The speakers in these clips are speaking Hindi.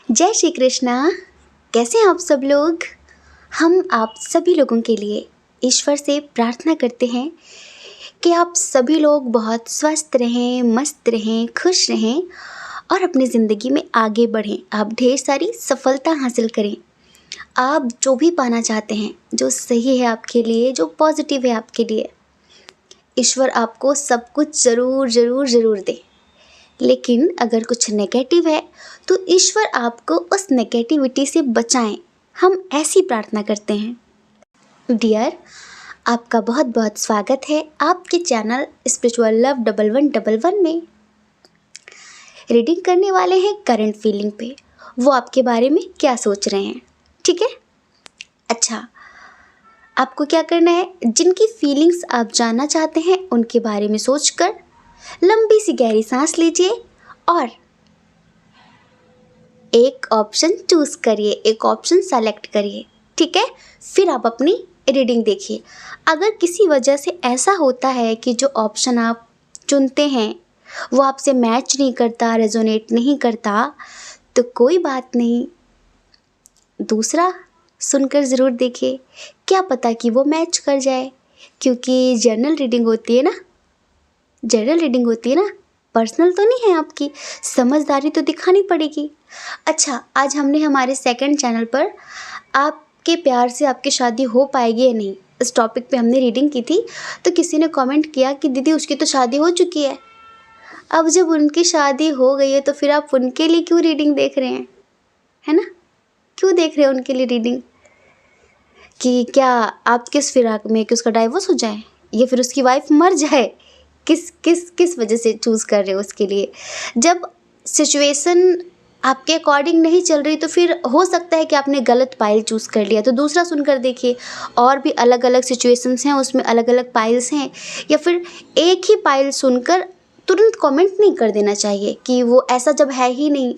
जय श्री कृष्णा। कैसे हैं आप सब लोग। हम आप सभी लोगों के लिए ईश्वर से प्रार्थना करते हैं कि आप सभी लोग बहुत स्वस्थ रहें, मस्त रहें, खुश रहें और अपनी ज़िंदगी में आगे बढ़ें। आप ढेर सारी सफलता हासिल करें। आप जो भी पाना चाहते हैं, जो सही है आपके लिए, जो पॉजिटिव है आपके लिए, ईश्वर आपको सब कुछ ज़रूर ज़रूर ज़रूर दे। लेकिन अगर कुछ नेगेटिव है तो ईश्वर आपको उस नेगेटिविटी से बचाएं। हम ऐसी प्रार्थना करते हैं। डियर, आपका बहुत बहुत स्वागत है आपके चैनल स्पिरिचुअल लव 1111 में। रीडिंग करने वाले हैं करंट फीलिंग पे। वो आपके बारे में क्या सोच रहे हैं, ठीक है। अच्छा, आपको क्या करना है, जिनकी फीलिंग्स आप जानना चाहते हैं उनके बारे में सोचकर लंबी सी गहरी सांस लीजिए और एक ऑप्शन चूज करिए, एक ऑप्शन सेलेक्ट करिए, ठीक है। फिर आप अपनी रीडिंग देखिए। अगर किसी वजह से ऐसा होता है कि जो ऑप्शन आप चुनते हैं वो आपसे मैच नहीं करता, रेजोनेट नहीं करता, तो कोई बात नहीं, दूसरा सुनकर ज़रूर देखिए, क्या पता कि वो मैच कर जाए। क्योंकि जनरल रीडिंग होती है ना, पर्सनल तो नहीं है आपकी, समझदारी तो दिखानी पड़ेगी। अच्छा, आज हमने हमारे सेकंड चैनल पर आपके प्यार से आपकी शादी हो पाएगी या नहीं, इस टॉपिक पे हमने रीडिंग की थी। तो किसी ने कमेंट किया कि दीदी उसकी तो शादी हो चुकी है। अब जब उनकी शादी हो गई है तो फिर आप उनके लिए क्यों रीडिंग देख रहे हैं, है ना। क्यों देख रहे हैं उनके लिए रीडिंग, कि क्या आप किस फिराक में कि उसका डाइवोर्स हो जाए या फिर उसकी वाइफ मर जाए। किस किस किस वजह से चूज़ कर रहे हो उसके लिए। जब सिचुएशन आपके अकॉर्डिंग नहीं चल रही तो फिर हो सकता है कि आपने गलत पाइल चूज़ कर लिया। तो दूसरा सुनकर देखिए, और भी अलग अलग सिचुएशंस हैं, उसमें अलग अलग पाइल्स हैं। या फिर एक ही पाइल सुनकर तुरंत कमेंट नहीं कर देना चाहिए कि वो ऐसा जब है ही नहीं,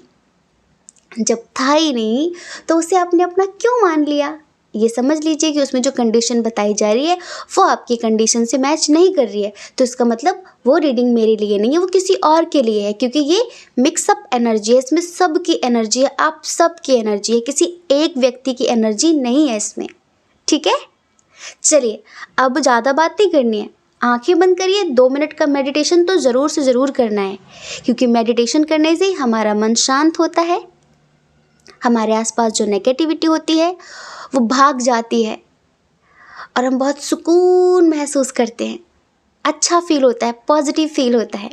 जब था ही नहीं तो उसे आपने अपना क्यों मान लिया। ये समझ लीजिए कि उसमें जो कंडीशन बताई जा रही है वो आपकी कंडीशन से मैच नहीं कर रही है। तो इसका मतलब वो रीडिंग मेरे लिए नहीं है, वो किसी और के लिए है। क्योंकि ये मिक्सअप एनर्जी है, इसमें सबकी एनर्जी है, आप सबकी एनर्जी है, किसी एक व्यक्ति की एनर्जी नहीं है इसमें, ठीक है। चलिए, अब ज़्यादा बात नहीं करनी है, आंखें बंद करिए। 2 मिनट का मेडिटेशन तो ज़रूर से ज़रूर करना है, क्योंकि मेडिटेशन करने से हमारा मन शांत होता है, हमारे आसपास जो नेगेटिविटी होती है वो भाग जाती है और हम बहुत सुकून महसूस करते हैं। अच्छा फील होता है, पॉजिटिव फील होता है,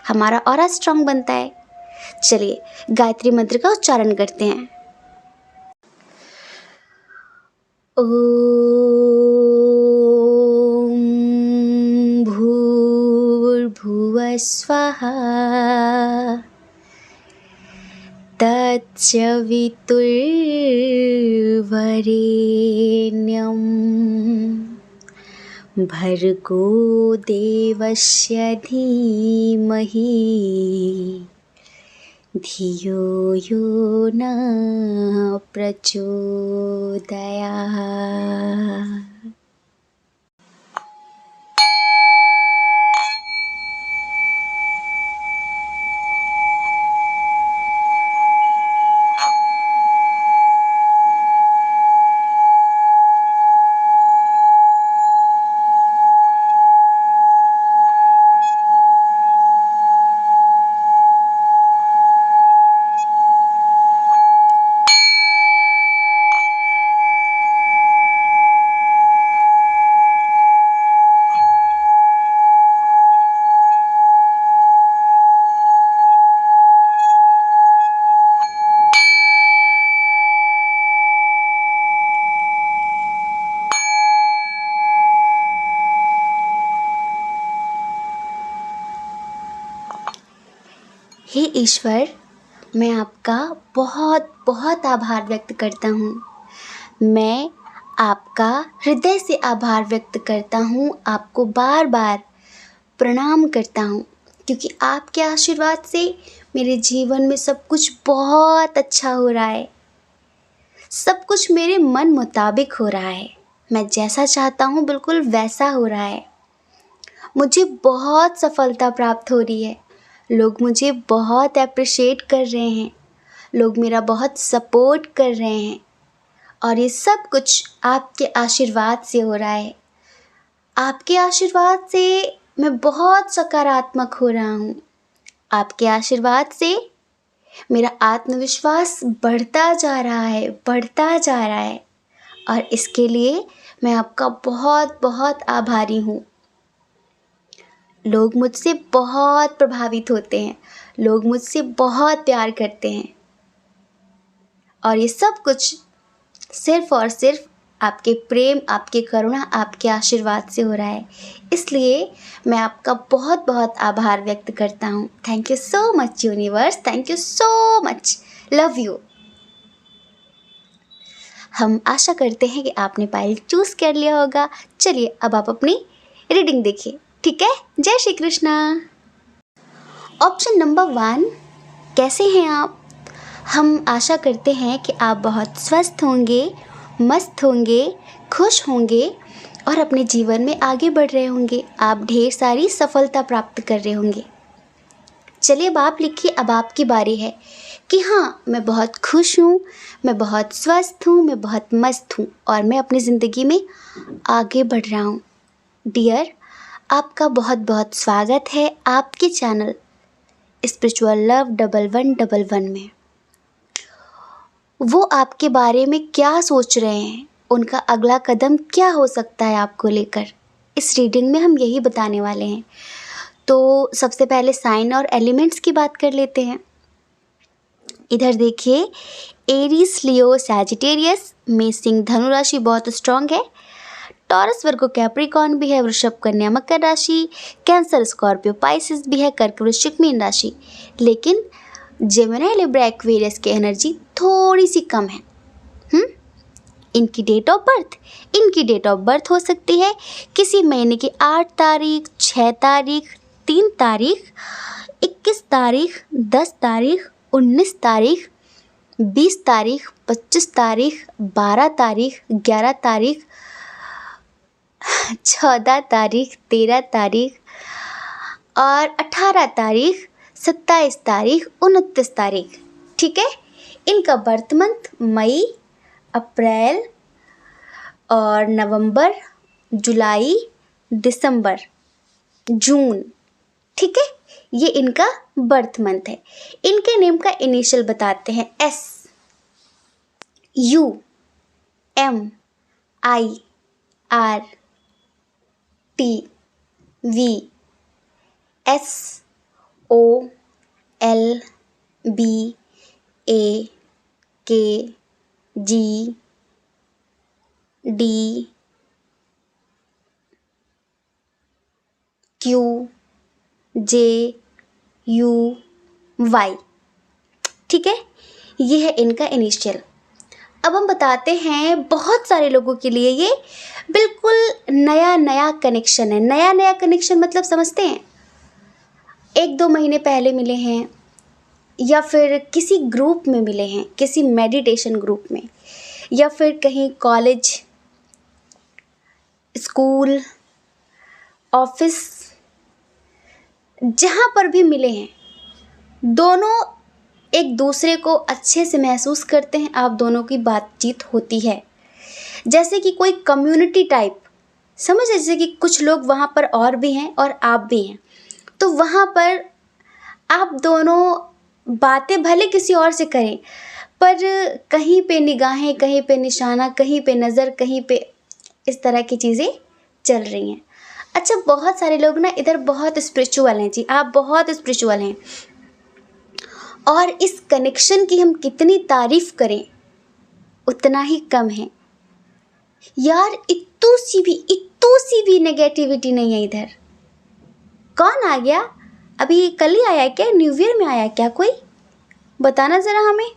हमारा ऑरा स्ट्रांग बनता है। चलिए, गायत्री मंत्र का उच्चारण करते हैं। ओम भूर्भुवः स्वः तत्सवितुर्वरेण्यं भर्गो देवस्य धीमहि धियो यो न प्रचोदयात्। हे ईश्वर, मैं आपका बहुत बहुत आभार व्यक्त करता हूँ। मैं आपका हृदय से आभार व्यक्त करता हूँ, आपको बार बार प्रणाम करता हूँ, क्योंकि आपके आशीर्वाद से मेरे जीवन में सब कुछ बहुत अच्छा हो रहा है। सब कुछ मेरे मन मुताबिक हो रहा है, मैं जैसा चाहता हूँ बिल्कुल वैसा हो रहा है। मुझे बहुत सफलता प्राप्त हो रही है, लोग मुझे बहुत अप्रिशिएट कर रहे हैं, लोग मेरा बहुत सपोर्ट कर रहे हैं और ये सब कुछ आपके आशीर्वाद से हो रहा है। आपके आशीर्वाद से मैं बहुत सकारात्मक हो रहा हूँ। आपके आशीर्वाद से मेरा आत्मविश्वास बढ़ता जा रहा है, बढ़ता जा रहा है और इसके लिए मैं आपका बहुत बहुत आभारी हूँ। लोग मुझसे बहुत प्रभावित होते हैं, लोग मुझसे बहुत प्यार करते हैं और ये सब कुछ सिर्फ़ और सिर्फ आपके प्रेम, आपके करुणा, आपके आशीर्वाद से हो रहा है। इसलिए मैं आपका बहुत बहुत आभार व्यक्त करता हूँ। Thank you so much universe, thank you so much, love you. हम आशा करते हैं कि आपने पाइल चूज़ कर लिया होगा। चलिए अब आप अपनी रीडिंग देखिए, ठीक है। जय श्री कृष्णा। ऑप्शन नंबर 1, कैसे हैं आप? हम आशा करते हैं कि आप बहुत स्वस्थ होंगे, मस्त होंगे, खुश होंगे और अपने जीवन में आगे बढ़ रहे होंगे। आप ढेर सारी सफलता प्राप्त कर रहे होंगे। चलिए अब आप लिखिए, अब आपकी बारी है कि हाँ, मैं बहुत खुश हूँ, मैं बहुत स्वस्थ हूँ, मैं बहुत मस्त हूँ और मैं अपनी ज़िंदगी में आगे बढ़ रहा हूँ। डियर, आपका बहुत बहुत स्वागत है आपके चैनल स्पिरिचुअल लव 1111 में। वो आपके बारे में क्या सोच रहे हैं, उनका अगला कदम क्या हो सकता है आपको लेकर, इस रीडिंग में हम यही बताने वाले हैं। तो सबसे पहले साइन और एलिमेंट्स की बात कर लेते हैं। इधर देखिए, एरीज, लियो, सैजिटेरियस में सिंह, धनु राशि बहुत स्ट्रांग है। टॉरस, वर्गो, कैप्रिकॉर्न भी है। वृषभ, कन्या, मकर राशि। कैंसर, स्कॉर्पियो, पाइसिस भी है। कर्क, वृश्चिक, मीन राशि। लेकिन जेमिनी, लिब्रा, एक्वेरियस की एनर्जी थोड़ी सी कम है। इनकी डेट ऑफ बर्थ हो सकती है किसी महीने की 8 तारीख, 6 तारीख, 3 तारीख, 21 तारीख, 10 तारीख, 19 तारीख, 20 तारीख, 25 तारीख, 12 तारीख, 11 तारीख, 14 तारीख, 13 तारीख और 18 तारीख, 27 तारीख, 29 तारीख। ठीक है। इनका बर्थ मंथ मई, अप्रैल और नवंबर, जुलाई, दिसंबर, जून। ठीक है, ये इनका बर्थ मंथ है। इनके नेम का इनिशियल बताते हैं। S, U, M, I, R, T, V, S, O, L, B, A, K, G, D, Q, J, U, Y. ठीक है, ये है इनका इनिशियल। अब हम बताते हैं, बहुत सारे लोगों के लिए ये बिल्कुल नया नया कनेक्शन है। नया नया कनेक्शन मतलब समझते हैं, 1-2 महीने पहले मिले हैं या फिर किसी ग्रुप में मिले हैं, किसी मेडिटेशन ग्रुप में, या फिर कहीं कॉलेज, स्कूल, ऑफिस, जहाँ पर भी मिले हैं, दोनों एक दूसरे को अच्छे से महसूस करते हैं। आप दोनों की बातचीत होती है जैसे कि कोई कम्युनिटी टाइप, समझ, जैसे कि कुछ लोग वहाँ पर और भी हैं और आप भी हैं, तो वहाँ पर आप दोनों बातें भले किसी और से करें, पर कहीं पे निगाहें, कहीं पे निशाना, कहीं पे नज़र, कहीं पे इस तरह की चीज़ें चल रही हैं। अच्छा, बहुत सारे लोग ना इधर बहुत स्पिरिचुअल हैं जी, आप बहुत स्पिरिचुअल हैं और इस कनेक्शन की हम कितनी तारीफ़ करें उतना ही कम है यार। इतू सी भी नेगेटिविटी नहीं है इधर। कौन आ गया? अभी कल ही आया क्या? न्यू ईयर में आया क्या कोई? बताना ज़रा हमें,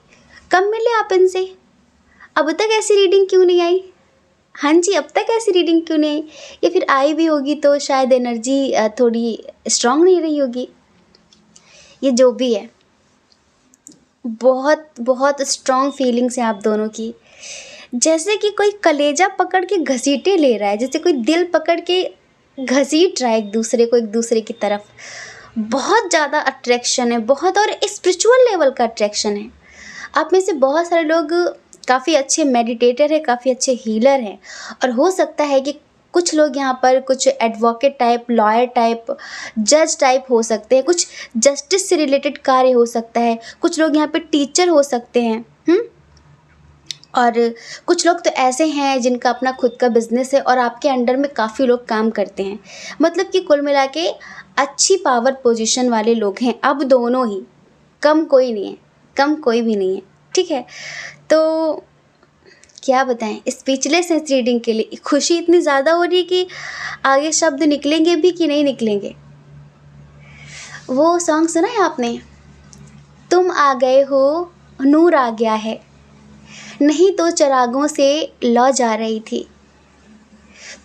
कब मिले आप इनसे? अब तक ऐसी रीडिंग क्यों नहीं आई? हाँ जी, अब तक ऐसी रीडिंग क्यों नहीं आई? या फिर आई भी होगी तो शायद एनर्जी थोड़ी स्ट्रांग नहीं रही होगी। ये जो भी है, बहुत बहुत स्ट्रांग फीलिंग्स हैं आप दोनों की। जैसे कि कोई कलेजा पकड़ के घसीटे ले रहा है, जैसे कोई दिल पकड़ के घसीट रहा है एक दूसरे की तरफ। बहुत ज़्यादा अट्रैक्शन है, बहुत, और स्पिरिचुअल लेवल का अट्रैक्शन है। आप में से बहुत सारे लोग काफ़ी अच्छे मेडिटेटर हैं, काफ़ी अच्छे हीलर हैं, और हो सकता है कि कुछ लोग यहाँ पर कुछ एडवोकेट टाइप, लॉयर टाइप, जज टाइप हो सकते हैं, कुछ जस्टिस से रिलेटेड कार्य हो सकता है, कुछ लोग यहाँ पे टीचर हो सकते हैं। और कुछ लोग तो ऐसे हैं जिनका अपना खुद का बिजनेस है और आपके अंडर में काफ़ी लोग काम करते हैं। मतलब कि कुल मिला के अच्छी पावर पोजीशन वाले लोग हैं, अब दोनों ही, कम कोई नहीं है, कम कोई भी नहीं है। ठीक है, तो क्या बताएं, स्पीचलेस है इस रीडिंग के लिए। खुशी इतनी ज़्यादा हो रही है कि आगे शब्द निकलेंगे भी कि नहीं निकलेंगे। वो सॉन्ग सुना है आपने, तुम आ गए हो, नूर आ गया है, नहीं तो चिरागों से लौ जा रही थी।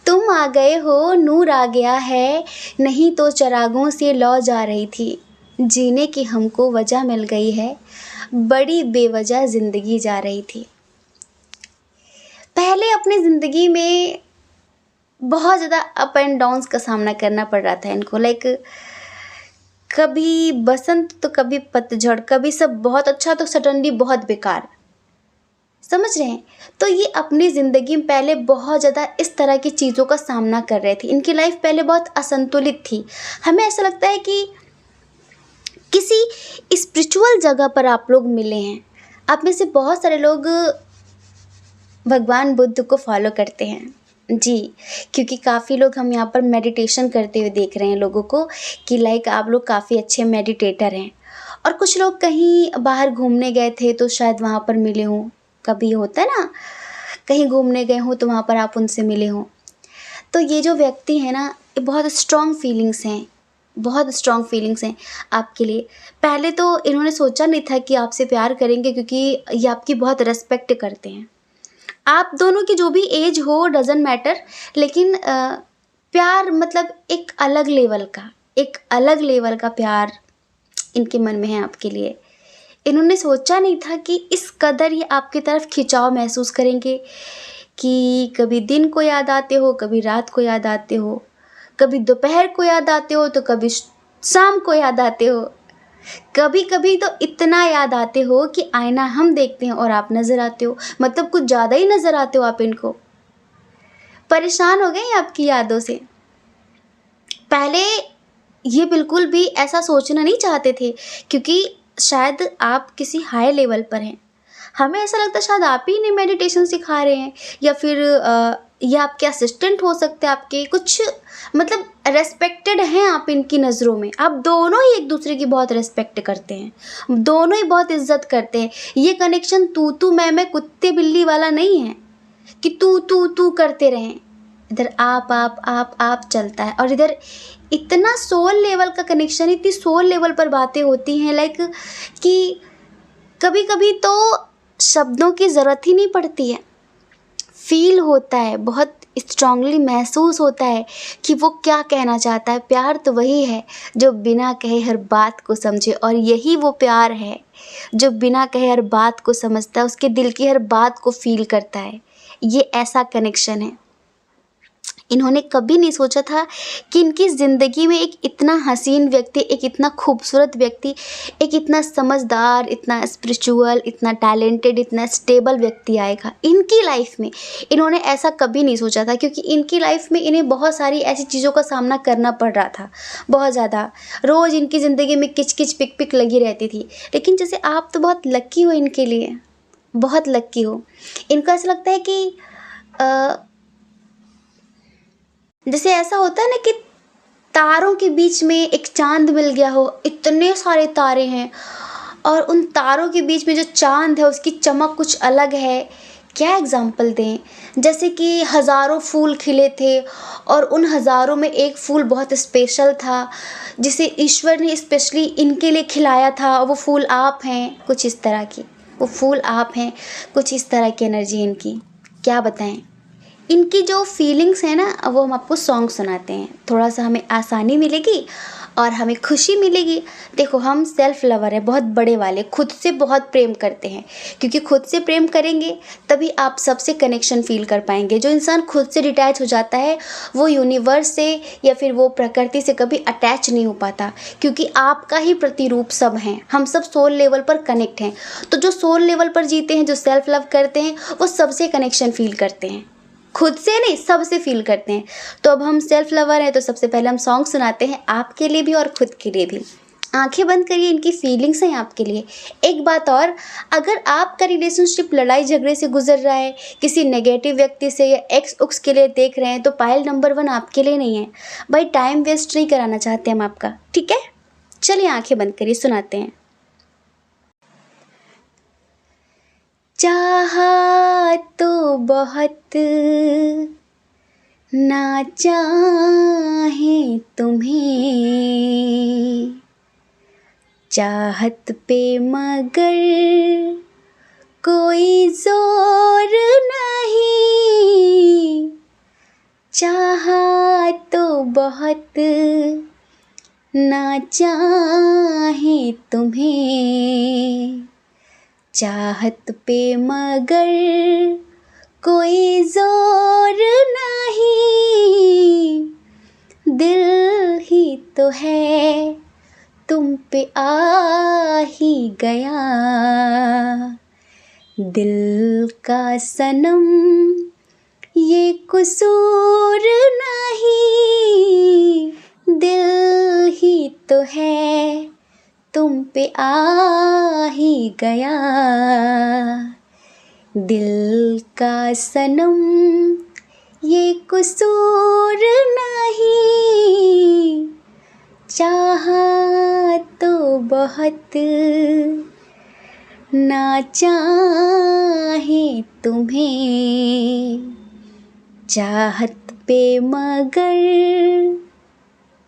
तुम आ गए हो, नूर आ गया है, नहीं तो चिरागों से लौ जा रही थी। जीने की हमको वजह मिल गई है, बड़ी बेवजह ज़िंदगी जा रही थी। पहले अपनी ज़िंदगी में बहुत ज़्यादा अप एंड डाउन्स का सामना करना पड़ रहा था इनको। लाइक कभी बसंत तो कभी पतझड़, कभी सब बहुत अच्छा तो सडनली बहुत बेकार। समझ रहे हैं? तो ये अपनी ज़िंदगी में पहले बहुत ज़्यादा इस तरह की चीज़ों का सामना कर रहे थे। इनकी लाइफ पहले बहुत असंतुलित थी। हमें ऐसा लगता है कि किसी स्पिरिचुअल जगह पर आप लोग मिले हैं। आप में से बहुत सारे लोग भगवान बुद्ध को फॉलो करते हैं जी, क्योंकि काफ़ी लोग हम यहाँ पर मेडिटेशन करते हुए देख रहे हैं लोगों को कि लाइक आप लोग काफ़ी अच्छे मेडिटेटर हैं। और कुछ लोग कहीं बाहर घूमने गए थे तो शायद वहाँ पर मिले हों। कभी होता है ना, कहीं घूमने गए हों तो वहाँ पर आप उनसे मिले हों। तो ये जो व्यक्ति है ना, ये बहुत स्ट्रॉन्ग फीलिंग्स हैं, बहुत स्ट्रॉन्ग फीलिंग्स हैं आपके लिए। पहले तो इन्होंने सोचा नहीं था कि आपसे प्यार करेंगे, क्योंकि ये आपकी बहुत रिस्पेक्ट करते हैं। आप दोनों की जो भी एज हो डज़न्ट मैटर, लेकिन प्यार मतलब एक अलग लेवल का, एक अलग लेवल का प्यार इनके मन में है आपके लिए। इन्होंने सोचा नहीं था कि इस कदर ये आपकी तरफ खिंचाव महसूस करेंगे कि कभी दिन को याद आते हो, कभी रात को याद आते हो, कभी दोपहर को याद आते हो तो कभी शाम को याद आते हो, कभी कभी तो इतना याद आते हो कि आईना हम देखते हैं और आप नज़र आते हो। मतलब कुछ ज़्यादा ही नज़र आते हो आप इनको। परेशान हो गए आपकी यादों से। पहले ये बिल्कुल भी ऐसा सोचना नहीं चाहते थे, क्योंकि शायद आप किसी हाई लेवल पर हैं। हमें ऐसा लगता है शायद आप ही इन्हें मेडिटेशन सिखा रहे हैं, या फिर ये आपके असिस्टेंट हो सकते हैं, आपके कुछ मतलब रेस्पेक्टेड हैं आप इनकी नज़रों में। आप दोनों ही एक दूसरे की बहुत रेस्पेक्ट करते हैं, दोनों ही बहुत इज्जत करते हैं। ये कनेक्शन तू मैं कुत्ते बिल्ली वाला नहीं है कि तू करते रहें। इधर आप चलता है, और इधर इतना सोल लेवल का कनेक्शन, इतनी सोल लेवल पर बातें होती हैं लाइक कि कभी कभी तो शब्दों की ज़रूरत ही नहीं पड़ती है। फील होता है, बहुत स्ट्रांगली महसूस होता है कि वो क्या कहना चाहता है। प्यार तो वही है जो बिना कहे हर बात को समझे, और यही वो प्यार है जो बिना कहे हर बात को समझता है, उसके दिल की हर बात को फील करता है। ये ऐसा कनेक्शन है। इन्होंने कभी नहीं सोचा था कि इनकी ज़िंदगी में एक इतना हसीन व्यक्ति, एक इतना खूबसूरत व्यक्ति, एक इतना समझदार, इतना स्पिरिचुअल, इतना टैलेंटेड, इतना स्टेबल व्यक्ति आएगा इनकी लाइफ में। इन्होंने ऐसा कभी नहीं सोचा था, क्योंकि इनकी लाइफ में इन्हें बहुत सारी ऐसी चीज़ों का सामना करना पड़ रहा था, बहुत ज़्यादा। रोज़ इनकी ज़िंदगी में किच पिक पिक लगी रहती थी। लेकिन जैसे आप तो बहुत लक्की हो, इनके लिए बहुत लक्की हो। इनको ऐसा लगता है कि जैसे ऐसा होता है ना कि तारों के बीच में एक चांद मिल गया हो, इतने सारे तारे हैं और उन तारों के बीच में जो चांद है उसकी चमक कुछ अलग है। क्या एग्जाम्पल दें, जैसे कि हज़ारों फूल खिले थे और उन हज़ारों में एक फूल बहुत स्पेशल था, जिसे ईश्वर ने स्पेशली इनके लिए खिलाया था। वो फूल आप हैं, कुछ इस तरह की, वो फूल आप हैं, कुछ इस तरह की एनर्जी इनकी। क्या बताएं, इनकी जो फीलिंग्स है ना वो हम आपको सॉन्ग सुनाते हैं, थोड़ा सा हमें आसानी मिलेगी और हमें खुशी मिलेगी। देखो हम सेल्फ लवर हैं, बहुत बड़े वाले, खुद से बहुत प्रेम करते हैं, क्योंकि खुद से प्रेम करेंगे तभी आप सबसे कनेक्शन फील कर पाएंगे। जो इंसान खुद से डिटैच हो जाता है वो यूनिवर्स से या फिर वो प्रकृति से कभी अटैच नहीं हो पाता, क्योंकि आपका ही प्रतिरूप सब हैं, हम सब सोल लेवल पर कनेक्ट हैं। तो जो सोल लेवल पर जीते हैं, जो सेल्फ लव करते हैं, वो सबसे कनेक्शन फील करते हैं, खुद से नहीं सबसे फील करते हैं। तो अब हम सेल्फ लवर हैं तो सबसे पहले हम सॉन्ग सुनाते हैं आपके लिए भी और खुद के लिए भी। आंखें बंद करिए, इनकी फीलिंग्स हैं आपके लिए। एक बात और, अगर आपका रिलेशनशिप लड़ाई झगड़े से गुजर रहा है, किसी नेगेटिव व्यक्ति से या एक्स उक्स के लिए देख रहे हैं, तो पायल नंबर 1 आपके लिए नहीं है भाई। टाइम वेस्ट नहीं कराना चाहते हम आपका, ठीक है। चलिए आंखें बंद करिए, सुनाते हैं। चाहा तो बहुत ना चाहे तुम्हें, चाहत पे मगर कोई जोर नहीं। चाहा तो बहुत ना चाहे तुम्हें, चाहत पे मगर कोई जोर नहीं। दिल ही तो है तुम पे आ ही गया, दिल का सनम ये कसूर नहीं। दिल ही तो है तुम पे आ ही गया, दिल का सनम ये कसूर नहीं। चाहा तो बहुत ना चाहे तुम्हें, चाहत पे मगर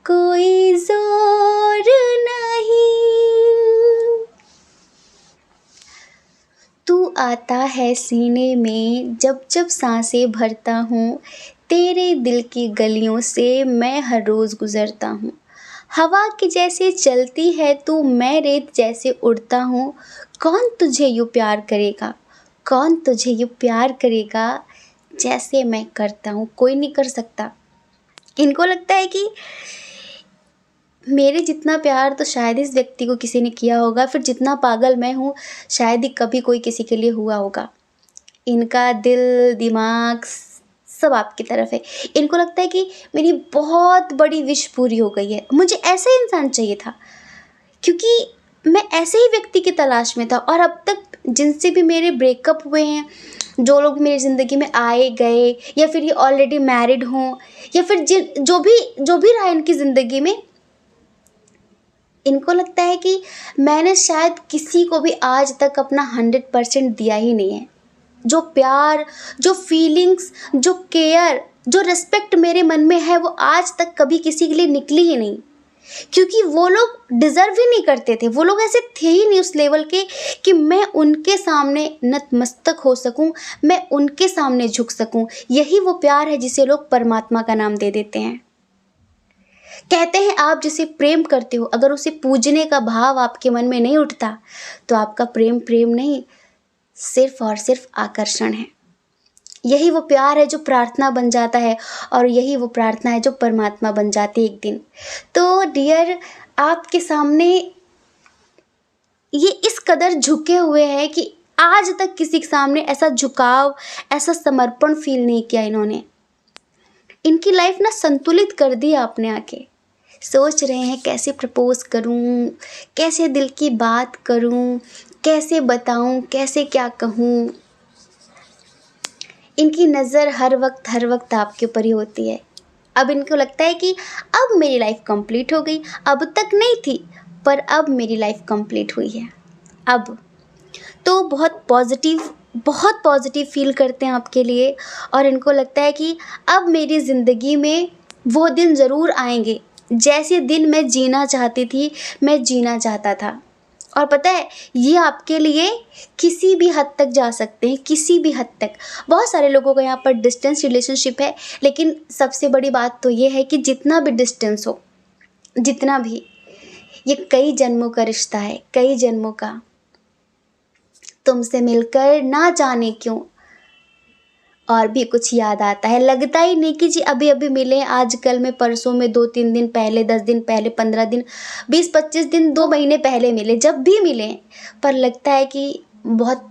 कोई जोर नहीं। तू आता है सीने में जब जब सांसें भरता हूँ, तेरे दिल की गलियों से मैं हर रोज़ गुज़रता हूँ। हवा की जैसे चलती है तू, मैं रेत जैसे उड़ता हूँ। कौन तुझे यूँ प्यार करेगा, कौन तुझे यूँ प्यार करेगा जैसे मैं करता हूँ, कोई नहीं कर सकता। इनको लगता है कि मेरे जितना प्यार तो शायद इस व्यक्ति को किसी ने किया होगा, फिर जितना पागल मैं हूँ शायद ही कभी कोई किसी के लिए हुआ होगा। इनका दिल दिमाग सब आपकी तरफ है। इनको लगता है कि मेरी बहुत बड़ी विश पूरी हो गई है, मुझे ऐसा ही इंसान चाहिए था, क्योंकि मैं ऐसे ही व्यक्ति की तलाश में था। और अब तक जिनसे भी मेरे ब्रेकअप हुए हैं, जो लोग मेरी ज़िंदगी में आए गए, या फिर ये ऑलरेडी मैरिड हों, या फिर जो भी रहा इनकी ज़िंदगी में, इनको लगता है कि मैंने शायद किसी को भी आज तक अपना 100% दिया ही नहीं है। जो प्यार, जो फीलिंग्स, जो केयर, जो रिस्पेक्ट मेरे मन में है, वो आज तक कभी किसी के लिए निकली ही नहीं, क्योंकि वो लोग डिज़र्व ही नहीं करते थे। वो लोग ऐसे थे ही नहीं उस लेवल के कि मैं उनके सामने नतमस्तक हो सकूं, मैं उनके सामने झुक सकूं। यही वो प्यार है जिसे लोग परमात्मा का नाम दे देते हैं। कहते हैं आप जिसे प्रेम करते हो, अगर उसे पूजने का भाव आपके मन में नहीं उठता तो आपका प्रेम प्रेम नहीं, सिर्फ और सिर्फ आकर्षण है। यही वो प्यार है जो प्रार्थना बन जाता है, और यही वो प्रार्थना है जो परमात्मा बन जाती है एक दिन। तो डियर, आपके सामने ये इस कदर झुके हुए हैं कि आज तक किसी के सामने ऐसा झुकाव, ऐसा समर्पण फील नहीं किया इन्होंने। इनकी लाइफ ना संतुलित कर दी आपने आके। सोच रहे हैं कैसे प्रपोज करूं, कैसे दिल की बात करूं, कैसे बताऊं, कैसे क्या कहूं। इनकी नज़र हर वक्त आपके ऊपर ही होती है। अब इनको लगता है कि अब मेरी लाइफ कंप्लीट हो गई, अब तक नहीं थी पर अब मेरी लाइफ कंप्लीट हुई है। अब तो बहुत पॉजिटिव फील करते हैं आपके लिए, और इनको लगता है कि अब मेरी ज़िंदगी में वो दिन ज़रूर आएंगे जैसे दिन मैं जीना चाहती थी, मैं जीना चाहता था। और पता है, ये आपके लिए किसी भी हद तक जा सकते हैं, किसी भी हद तक। बहुत सारे लोगों का यहाँ पर डिस्टेंस रिलेशनशिप है, लेकिन सबसे बड़ी बात तो ये है कि जितना भी डिस्टेंस हो, जितना भी, ये कई जन्मों का रिश्ता है, कई जन्मों का। तुमसे मिलकर ना जाने क्यों और भी कुछ याद आता है। लगता ही नहीं कि जी अभी अभी मिले, आज कल में, परसों में, 2-3 दिन पहले, 10 दिन पहले, 15 दिन, 20-25 दिन, 2 महीने पहले मिले। जब भी मिले पर लगता है कि बहुत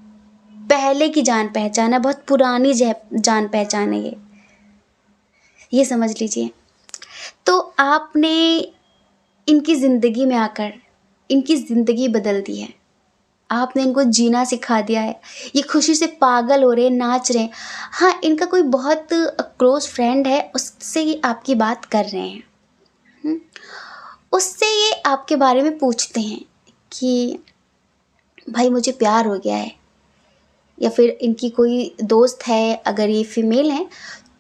पहले की जान पहचान है, बहुत पुरानी जान पहचान है ये समझ लीजिए। तो आपने इनकी ज़िंदगी में आकर इनकी ज़िंदगी बदल दी है, आपने इनको जीना सिखा दिया है। ये खुशी से पागल हो रहे हैं, नाच रहे हैं। हाँ, इनका कोई बहुत क्लोज फ्रेंड है, उससे ये आपकी बात कर रहे हैं। उससे ये आपके बारे में पूछते हैं कि भाई मुझे प्यार हो गया है, या फिर इनकी कोई दोस्त है, अगर ये फीमेल है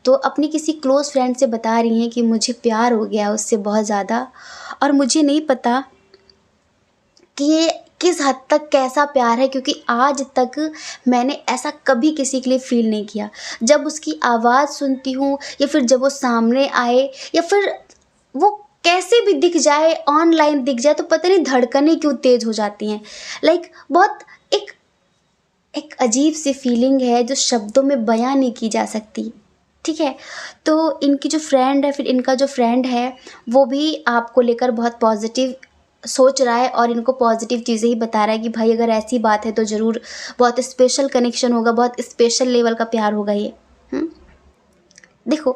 तो अपनी किसी क्लोज़ फ्रेंड से बता रही हैं कि मुझे प्यार हो गया उससे बहुत ज़्यादा, और मुझे नहीं पता कि ये किस हद तक कैसा प्यार है, क्योंकि आज तक मैंने ऐसा कभी किसी के लिए फ़ील नहीं किया। जब उसकी आवाज़ सुनती हूँ, या फिर जब वो सामने आए, या फिर वो कैसे भी दिख जाए, ऑनलाइन दिख जाए, तो पता नहीं धड़कनें क्यों तेज़ हो जाती हैं। लाइक बहुत एक अजीब सी फीलिंग है जो शब्दों में बयां नहीं की जा सकती। ठीक है, तो इनकी जो फ्रेंड है, फिर इनका जो फ्रेंड है, वो भी आपको लेकर बहुत पॉजिटिव सोच रहा है और इनको पॉजिटिव चीज़ें ही बता रहा है कि भाई अगर ऐसी बात है तो ज़रूर बहुत स्पेशल कनेक्शन होगा, बहुत स्पेशल लेवल का प्यार होगा ये। देखो,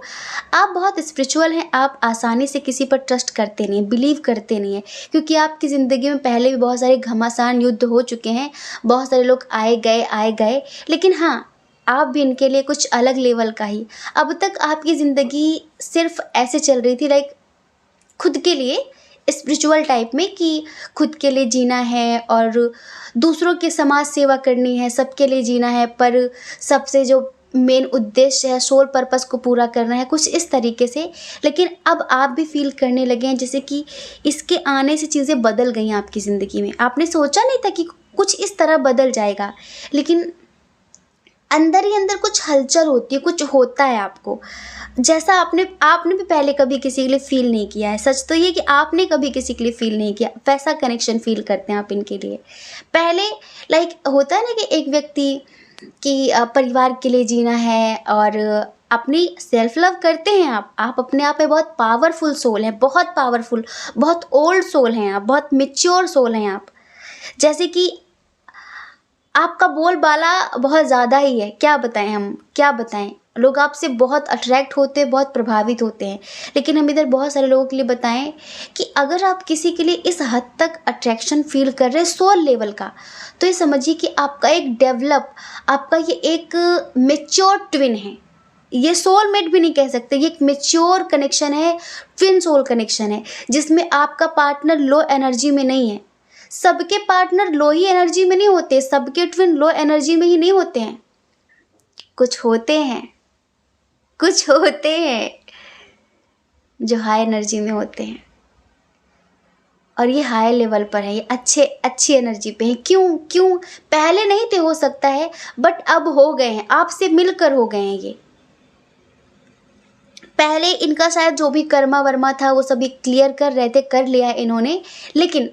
आप बहुत स्पिरिचुअल हैं, आप आसानी से किसी पर ट्रस्ट करते नहीं हैं, बिलीव करते नहीं हैं, क्योंकि आपकी ज़िंदगी में पहले भी बहुत सारे घमासान युद्ध हो चुके हैं, बहुत सारे लोग आए गए। लेकिन हाँ, आप भी इनके लिए कुछ अलग लेवल का ही। अब तक आपकी ज़िंदगी सिर्फ ऐसे चल रही थी, लाइक खुद के लिए, स्पिरिचुअल टाइप में, कि खुद के लिए जीना है और दूसरों की समाज सेवा करनी है, सबके लिए जीना है, पर सबसे जो मेन उद्देश्य है, सोल पर्पस को पूरा करना है, कुछ इस तरीके से। लेकिन अब आप भी फील करने लगे हैं जैसे कि इसके आने से चीज़ें बदल गई हैं आपकी ज़िंदगी में। आपने सोचा नहीं था कि कुछ इस तरह बदल जाएगा, लेकिन अंदर ही अंदर कुछ हलचल होती है, कुछ होता है आपको, जैसा आपने भी पहले कभी किसी के लिए फ़ील नहीं किया है। सच तो ये कि आपने कभी किसी के लिए फ़ील नहीं किया, वैसा कनेक्शन फ़ील करते हैं आप इनके लिए। पहले लाइक होता है ना कि एक व्यक्ति कि परिवार के लिए जीना है और अपनी सेल्फ लव करते हैं आप अपने आप में बहुत पावरफुल सोल हैं, बहुत पावरफुल, बहुत ओल्ड सोल हैं आप, बहुत मैच्योर सोल हैं आप। जैसे कि आपका बोलबाला बहुत ज़्यादा ही है, क्या बताएं हम, क्या बताएं। लोग आपसे बहुत अट्रैक्ट होते हैं, बहुत प्रभावित होते हैं। लेकिन हम इधर बहुत सारे लोगों के लिए बताएं कि अगर आप किसी के लिए इस हद तक अट्रैक्शन फील कर रहे हैं सोल लेवल का, तो ये समझिए कि आपका एक डेवलप, आपका ये एक मेच्योर ट्विन है। ये सोलमेट भी नहीं कह सकते, ये एक मेच्योर कनेक्शन है, ट्विन सोल कनेक्शन है, जिसमें आपका पार्टनर लो एनर्जी में नहीं है। सबके पार्टनर लो ही एनर्जी में नहीं होते, सबके ट्विन लो एनर्जी में ही नहीं होते हैं। कुछ होते हैं जो हाई एनर्जी में होते हैं, और ये हाई लेवल पर है, ये अच्छी एनर्जी पे है। क्यों पहले नहीं थे, हो सकता है, बट अब हो गए हैं, आपसे मिलकर हो गए हैं। ये पहले इनका शायद जो भी कर्मा वर्मा था वो सभी क्लियर कर रहे थे, कर लिया है इन्होंने, लेकिन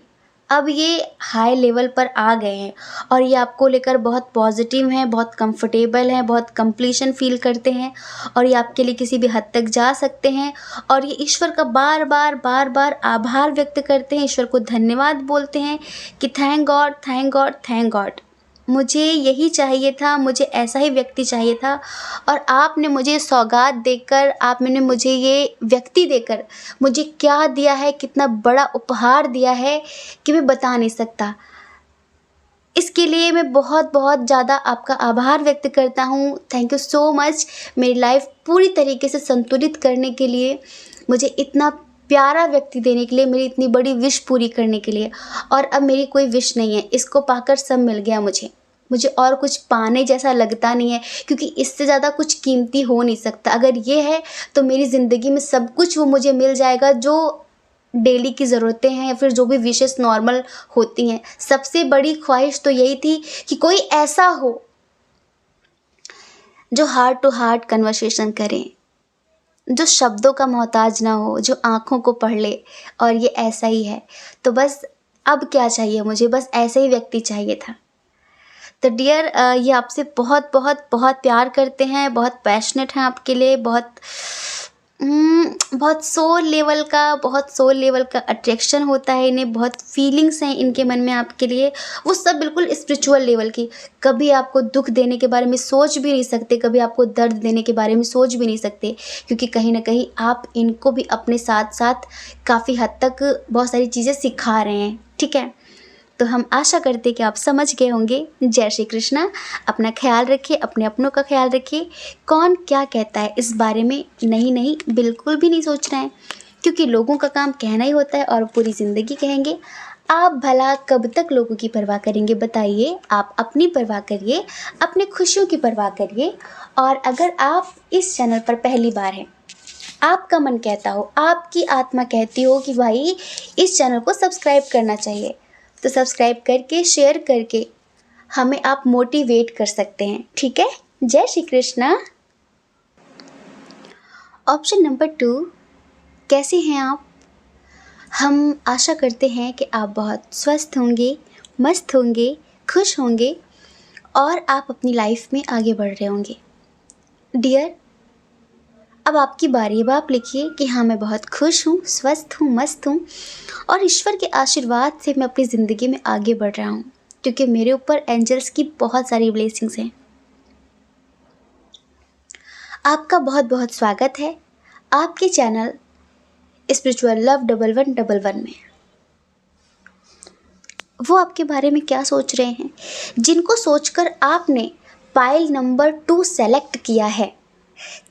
अब ये हाई लेवल पर आ गए हैं और ये आपको लेकर बहुत पॉजिटिव हैं, बहुत कंफर्टेबल हैं, बहुत कंप्लीशन फील करते हैं, और ये आपके लिए किसी भी हद तक जा सकते हैं। और ये ईश्वर का बार बार आभार व्यक्त करते हैं, ईश्वर को धन्यवाद बोलते हैं कि थैंक गॉड, मुझे यही चाहिए था, मुझे ऐसा ही व्यक्ति चाहिए था, और आपने मुझे सौगात देकर, आपने मुझे ये व्यक्ति देकर मुझे क्या दिया है, कितना बड़ा उपहार दिया है कि मैं बता नहीं सकता। इसके लिए मैं बहुत ज़्यादा आपका आभार व्यक्त करता हूँ। थैंक यू सो मच, मेरी लाइफ पूरी तरीके से संतुलित करने के लिए, मुझे इतना प्यारा व्यक्ति देने के लिए, मेरी इतनी बड़ी विश पूरी करने के लिए। और अब मेरी कोई विश नहीं है, इसको पाकर सब मिल गया मुझे और कुछ पाने जैसा लगता नहीं है, क्योंकि इससे ज़्यादा कुछ कीमती हो नहीं सकता। अगर ये है तो मेरी ज़िंदगी में सब कुछ वो मुझे मिल जाएगा जो डेली की ज़रूरतें हैं या फिर जो भी विशेष नॉर्मल होती हैं, सबसे बड़ी ख्वाहिश तो यही थी कि कोई ऐसा हो जो हार्ट टू हार्ट कन्वर्सेशन करे, जो शब्दों का मोहताज ना हो, जो आँखों को पढ़ ले। और ये ऐसा ही है। तो बस अब क्या चाहिए मुझे, बस ऐसे ही व्यक्ति चाहिए था। तो डियर, ये आपसे बहुत बहुत बहुत प्यार करते हैं, बहुत पैशनेट हैं आपके लिए, बहुत सोल लेवल का अट्रैक्शन होता है इन्हें, बहुत फीलिंग्स हैं इनके मन में आपके लिए, वो सब बिल्कुल स्पिरिचुअल लेवल की। कभी आपको दुख देने के बारे में सोच भी नहीं सकते, कभी आपको दर्द देने के बारे में सोच भी नहीं सकते, क्योंकि कहीं ना कहीं आप इनको भी अपने साथ साथ काफ़ी हद तक बहुत सारी चीज़ें सिखा रहे हैं। ठीक है, तो हम आशा करते हैं कि आप समझ गए होंगे। जय श्री कृष्णा। अपना ख्याल रखिए, अपने अपनों का ख्याल रखिए। कौन क्या कहता है इस बारे में नहीं, बिल्कुल भी नहीं सोचना है, क्योंकि लोगों का काम कहना ही होता है और पूरी ज़िंदगी कहेंगे। आप भला कब तक लोगों की परवाह करेंगे बताइए। आप अपनी परवाह करिए, अपने खुशियों की परवाह करिए। और अगर आप इस चैनल पर पहली बार हैं, आपका मन कहता हो, आपकी आत्मा कहती हो कि भाई इस चैनल को सब्सक्राइब करना चाहिए, तो सब्सक्राइब करके, शेयर करके हमें आप मोटिवेट कर सकते हैं। ठीक है, जय श्री कृष्णा। ऑप्शन नंबर 2, कैसे हैं आप? हम आशा करते हैं कि आप बहुत स्वस्थ होंगे, मस्त होंगे, खुश होंगे और आप अपनी लाइफ में आगे बढ़ रहे होंगे। डियर, अब आपकी बारी। अब आप लिखिए कि हाँ, मैं बहुत खुश हूँ, स्वस्थ हूँ, मस्त हूँ और ईश्वर के आशीर्वाद से मैं अपनी ज़िंदगी में आगे बढ़ रहा हूँ, क्योंकि मेरे ऊपर एंजल्स की बहुत सारी ब्लेसिंग्स हैं। आपका बहुत बहुत स्वागत है आपके चैनल स्पिरिचुअल लव 1111 में। वो आपके बारे में क्या सोच रहे हैं, जिनको सोचकर आपने पाइल नंबर 2 सेलेक्ट किया है।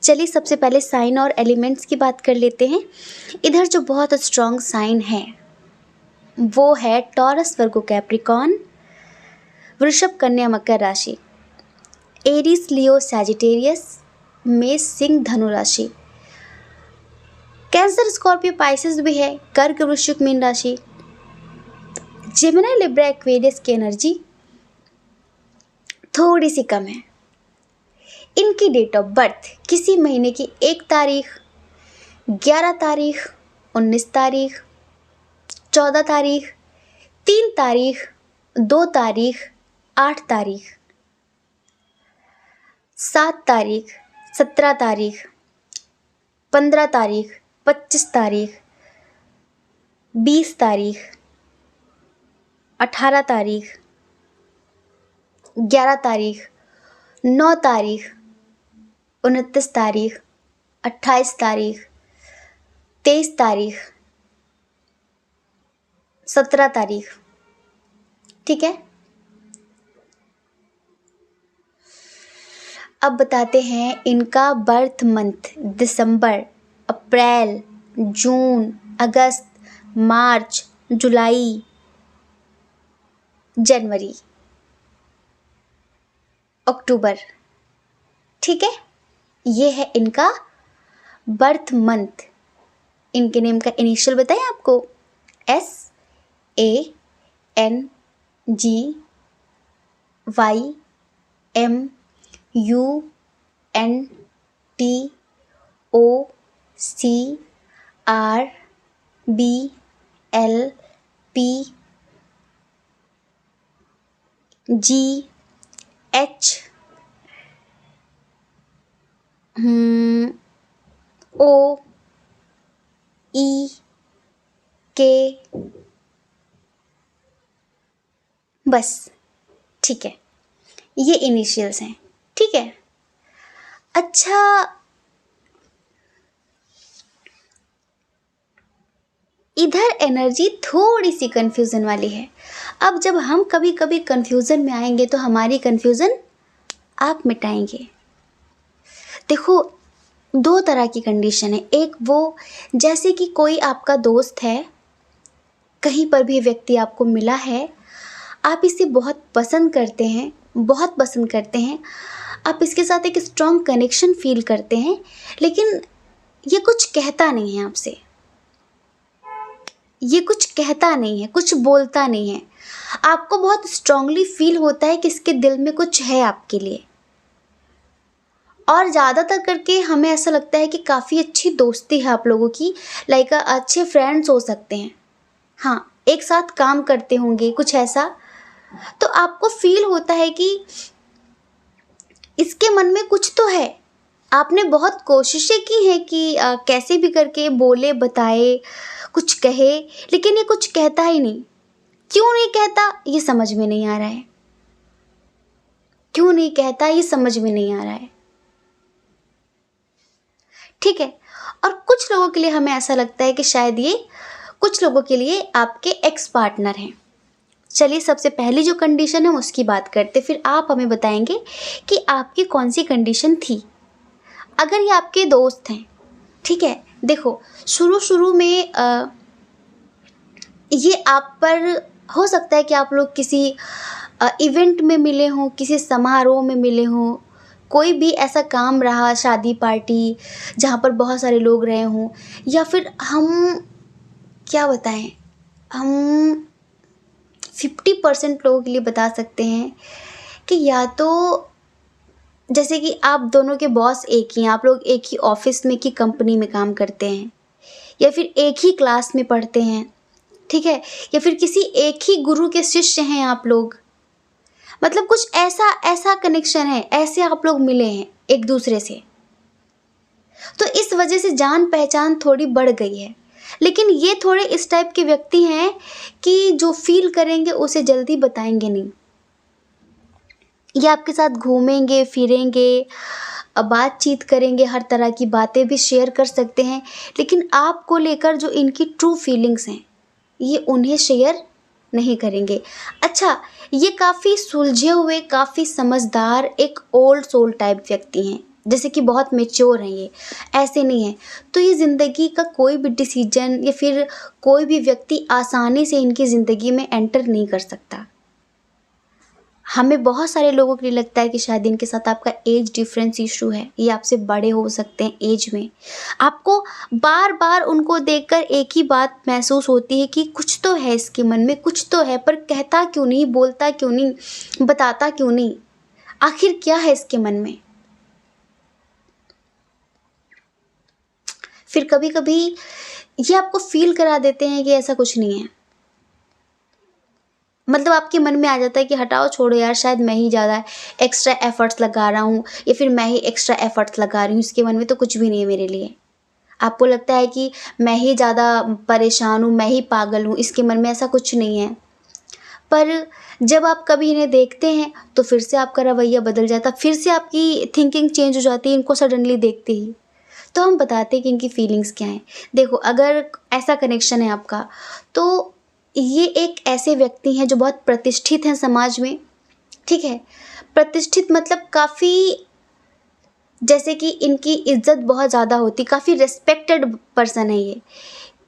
चलिए सबसे पहले साइन और एलिमेंट्स की बात कर लेते हैं। इधर जो बहुत स्ट्रॉन्ग साइन है वो है टॉरस, वर्गो, कैप्रिकॉर्न, वृषभ, कन्या, मकर राशि, एरीज, लियो, सैजिटेरियस, मेष, सिंह, धनु राशि, कैंसर, स्कॉर्पियो, पाइसेस भी है, कर्क, वृश्चिक, मीन राशि, जेमिनी, लिब्रा, एक्वेरियस की एनर्जी थोड़ी सी कम है। इनकी डेट ऑफ बर्थ किसी महीने की 1 तारीख, 11 तारीख, 19 तारीख, 14 तारीख, 3 तारीख, 2 तारीख, 8 तारीख, 7 तारीख, 17 तारीख, 15 तारीख, 25 तारीख, 20 तारीख, 18 तारीख, 11 तारीख, 9 तारीख, 29 तारीख, 28 तारीख, 23 तारीख, 17 तारीख। ठीक है, अब बताते हैं इनका बर्थ मंथ। दिसंबर, अप्रैल, जून, अगस्त, मार्च, जुलाई, जनवरी, अक्टूबर। ठीक है, ये है इनका बर्थ मंथ। इनके नेम का इनिशियल बताएं आपको, SANBLPGHOEK। बस, ठीक है, ये इनिशियल्स हैं। ठीक है, अच्छा, इधर एनर्जी थोड़ी सी कंफ्यूजन वाली है। अब जब हम कभी कभी कंफ्यूजन में आएंगे तो हमारी कंफ्यूजन आप मिटाएंगे। देखो, 2 तरह की कंडीशन है। एक वो, जैसे कि कोई आपका दोस्त है, कहीं पर भी व्यक्ति आपको मिला है, आप इसे बहुत पसंद करते हैं, बहुत पसंद करते हैं, आप इसके साथ एक स्ट्रॉन्ग कनेक्शन फील करते हैं, लेकिन ये कुछ कहता नहीं है आपसे। ये कुछ कहता नहीं है, कुछ बोलता नहीं है, आपको बहुत स्ट्रांगली फील होता है कि इसके दिल में कुछ है आपके लिए। और ज़्यादातर करके हमें ऐसा लगता है कि काफ़ी अच्छी दोस्ती है आप लोगों की, लाइक अच्छे फ्रेंड्स हो सकते हैं, हाँ, एक साथ काम करते होंगे, कुछ ऐसा। तो आपको फील होता है कि इसके मन में कुछ तो है। आपने बहुत कोशिशें की हैं कि कैसे भी करके बोले, बताए, कुछ कहे, लेकिन ये कुछ कहता ही नहीं। क्यों नहीं कहता ये समझ में नहीं आ रहा है, क्यों नहीं कहता ये समझ में नहीं आ रहा है। ठीक है, और कुछ लोगों के लिए हमें ऐसा लगता है कि शायद ये कुछ लोगों के लिए आपके एक्स पार्टनर हैं। चलिए सबसे पहली जो कंडीशन है उसकी बात करते, फिर आप हमें बताएंगे कि आपकी कौन सी कंडीशन थी। अगर ये आपके दोस्त हैं, ठीक है, देखो शुरू शुरू में ये आप पर हो सकता है कि आप लोग किसी इवेंट में मिले हों, किसी समारोह में मिले हों, कोई भी ऐसा काम रहा, शादी पार्टी जहाँ पर बहुत सारे लोग रहे हों, या फिर हम क्या बताएं, हम 50% लोगों के लिए बता सकते हैं कि या तो जैसे कि आप दोनों के बॉस एक ही हैं, आप लोग एक ही ऑफिस में, की कंपनी में काम करते हैं, या फिर एक ही क्लास में पढ़ते हैं, ठीक है, या फिर किसी एक ही गुरु के शिष्य हैं आप लोग, मतलब कुछ ऐसा ऐसा कनेक्शन है, ऐसे आप लोग मिले हैं एक दूसरे से, तो इस वजह से जान पहचान थोड़ी बढ़ गई है। लेकिन ये थोड़े इस टाइप के व्यक्ति हैं कि जो फील करेंगे उसे जल्दी बताएंगे नहीं। ये आपके साथ घूमेंगे फिरेंगे, बातचीत करेंगे, हर तरह की बातें भी शेयर कर सकते हैं, लेकिन आपको लेकर जो इनकी ट्रू फीलिंग्स हैं ये उन्हें शेयर नहीं करेंगे। अच्छा, ये काफ़ी सुलझे हुए, काफ़ी समझदार, एक ओल्ड सोल टाइप व्यक्ति हैं, जैसे कि बहुत मैच्योर हैं ये, ऐसे नहीं है। तो ये ज़िंदगी का कोई भी डिसीजन या फिर कोई भी व्यक्ति आसानी से इनकी ज़िंदगी में एंटर नहीं कर सकता। हमें बहुत सारे लोगों के लिए लगता है कि शायद इनके साथ आपका एज डिफरेंस इशू है, ये आपसे बड़े हो सकते हैं एज में। आपको बार बार उनको देखकर एक ही बात महसूस होती है कि कुछ तो है इसके मन में, कुछ तो है, पर कहता क्यों नहीं, बोलता क्यों नहीं, बताता क्यों नहीं, आखिर क्या है इसके मन में। फिर कभी कभी ये आपको फील करा देते हैं कि ऐसा कुछ नहीं है, मतलब आपके मन में आ जाता है कि हटाओ छोड़ो यार, शायद मैं ही ज़्यादा एक्स्ट्रा एफर्ट्स लगा रहा हूँ, या फिर मैं ही एक्स्ट्रा एफर्ट्स लगा रही हूँ, इसके मन में तो कुछ भी नहीं है मेरे लिए। आपको लगता है कि मैं ही ज़्यादा परेशान हूँ, मैं ही पागल हूँ, इसके मन में ऐसा कुछ नहीं है। पर जब आप कभी इन्हें देखते हैं तो फिर से आपका रवैया बदल जाता, फिर से आपकी थिंकिंग चेंज हो जाती है इनको सडनली देखते ही। तो हम बताते हैं कि इनकी फीलिंग्स क्या हैं। देखो, अगर ऐसा कनेक्शन है आपका, तो ये एक ऐसे व्यक्ति हैं जो बहुत प्रतिष्ठित हैं समाज में, ठीक है। प्रतिष्ठित मतलब काफ़ी, जैसे कि इनकी इज्जत बहुत ज़्यादा होती, काफ़ी रिस्पेक्टेड पर्सन है ये।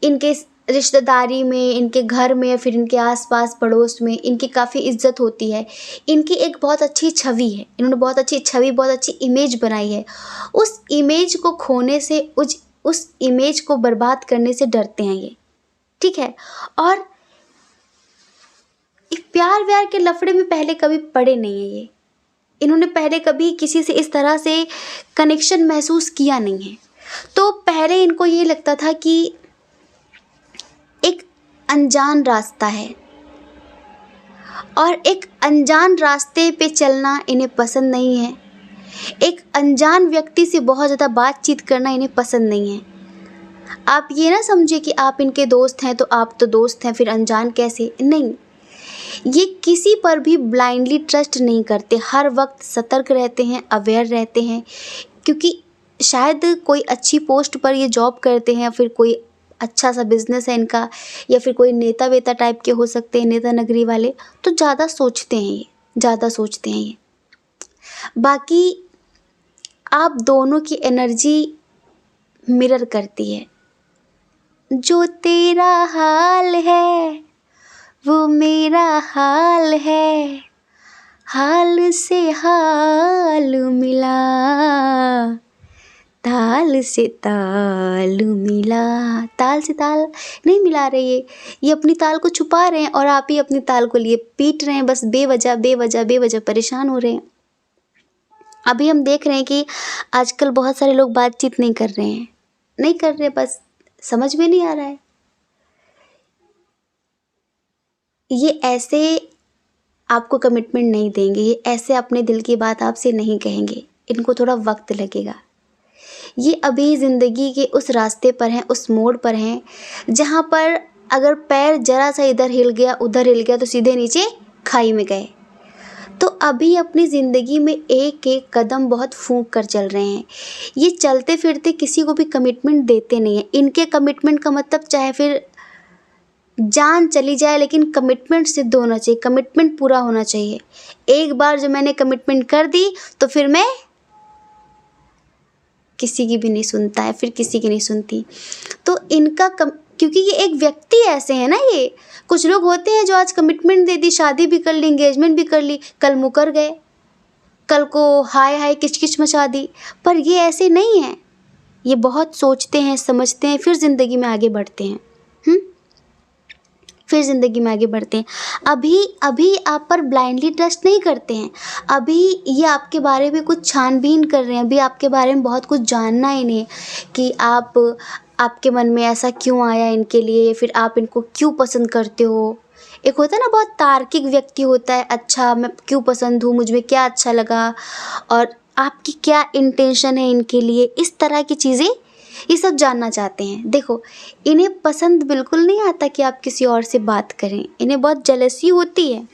इनके रिश्तेदारी में, इनके घर में, या फिर इनके आसपास पड़ोस में इनकी काफ़ी इज्जत होती है। इनकी एक बहुत अच्छी छवि है, इन्होंने बहुत अच्छी छवि, बहुत अच्छी इमेज बनाई है। उस इमेज को खोने से, उस इमेज को बर्बाद करने से डरते हैं ये, ठीक है। और एक प्यार व्यार के लफड़े में पहले कभी पड़े नहीं है ये, इन्होंने पहले कभी किसी से इस तरह से कनेक्शन महसूस किया नहीं है। तो पहले इनको ये लगता था कि एक अनजान रास्ता है, और एक अनजान रास्ते पे चलना इन्हें पसंद नहीं है। एक अनजान व्यक्ति से बहुत ज़्यादा बातचीत करना इन्हें पसंद नहीं है। आप ये ना समझे कि आप इनके दोस्त हैं तो आप तो दोस्त हैं, फिर अनजान कैसे, नहीं। ये किसी पर भी ब्लाइंडली ट्रस्ट नहीं करते, हर वक्त सतर्क रहते हैं, अवेयर रहते हैं, क्योंकि शायद कोई अच्छी पोस्ट पर ये जॉब करते हैं, या फिर कोई अच्छा सा बिजनेस है इनका, या फिर कोई नेता वेता टाइप के हो सकते हैं, नेता नगरी वाले, तो ज़्यादा सोचते हैं ये, ज़्यादा सोचते हैं ये। बाकी आप दोनों की एनर्जी मिरर करती है। जो तेरा हाल है वो मेरा हाल है, हाल से हाल मिला, ताल ताल से ताल मिला, ताल से ताल नहीं मिला रहे ये अपनी ताल को छुपा रहे हैं और आप ही अपनी ताल को लिए पीट रहे हैं, बस बेवजह बेवजह बेवजह परेशान हो रहे हैं। अभी हम देख रहे हैं कि आजकल बहुत सारे लोग बातचीत नहीं कर रहे हैं, नहीं कर रहे, बस समझ में नहीं आ रहा है। ये ऐसे आपको कमिटमेंट नहीं देंगे, ये ऐसे अपने दिल की बात आपसे नहीं कहेंगे, इनको थोड़ा वक्त लगेगा। ये अभी ज़िंदगी के उस रास्ते पर हैं, उस मोड़ पर हैं जहाँ पर अगर पैर जरा सा इधर हिल गया उधर हिल गया तो सीधे नीचे खाई में गए। तो अभी अपनी ज़िंदगी में एक एक कदम बहुत फूंक कर चल रहे हैं। ये चलते फिरते किसी को भी कमिटमेंट देते नहीं हैं। इनके कमिटमेंट का मतलब चाहे फिर जान चली जाए लेकिन कमिटमेंट सिद्ध होना चाहिए, कमिटमेंट पूरा होना चाहिए। एक बार जो मैंने कमिटमेंट कर दी तो फिर मैं किसी की भी नहीं सुनता है, फिर किसी की नहीं सुनती। तो इनका क्योंकि ये एक व्यक्ति ऐसे हैं ना, ये कुछ लोग होते हैं जो आज कमिटमेंट दे दी, शादी भी कर ली, एंगेजमेंट भी कर ली, कल मुकर गए, कल को हाय हाय किचकिच मचा दी। पर ये ऐसे नहीं हैं, ये बहुत सोचते हैं, समझते हैं, फिर ज़िंदगी में आगे बढ़ते हैं। फिर ज़िंदगी में आगे बढ़ते हैं। अभी आप पर ब्लाइंडली ट्रस्ट नहीं करते हैं। अभी ये आपके बारे में कुछ छानबीन कर रहे हैं, अभी आपके बारे में बहुत कुछ जानना है इन्हें कि आपके मन में ऐसा क्यों आया इनके लिए, फिर आप इनको क्यों पसंद करते हो। एक होता है ना, बहुत तार्किक व्यक्ति होता है, अच्छा मैं क्यों पसंद हूँ, मुझ में क्या अच्छा लगा और आपकी क्या इंटेंशन है इनके लिए, इस तरह की चीज़ें ये सब जानना चाहते हैं। देखो, इन्हें पसंद बिल्कुल नहीं आता कि आप किसी और से बात करें, इन्हें बहुत जेलसी होती है।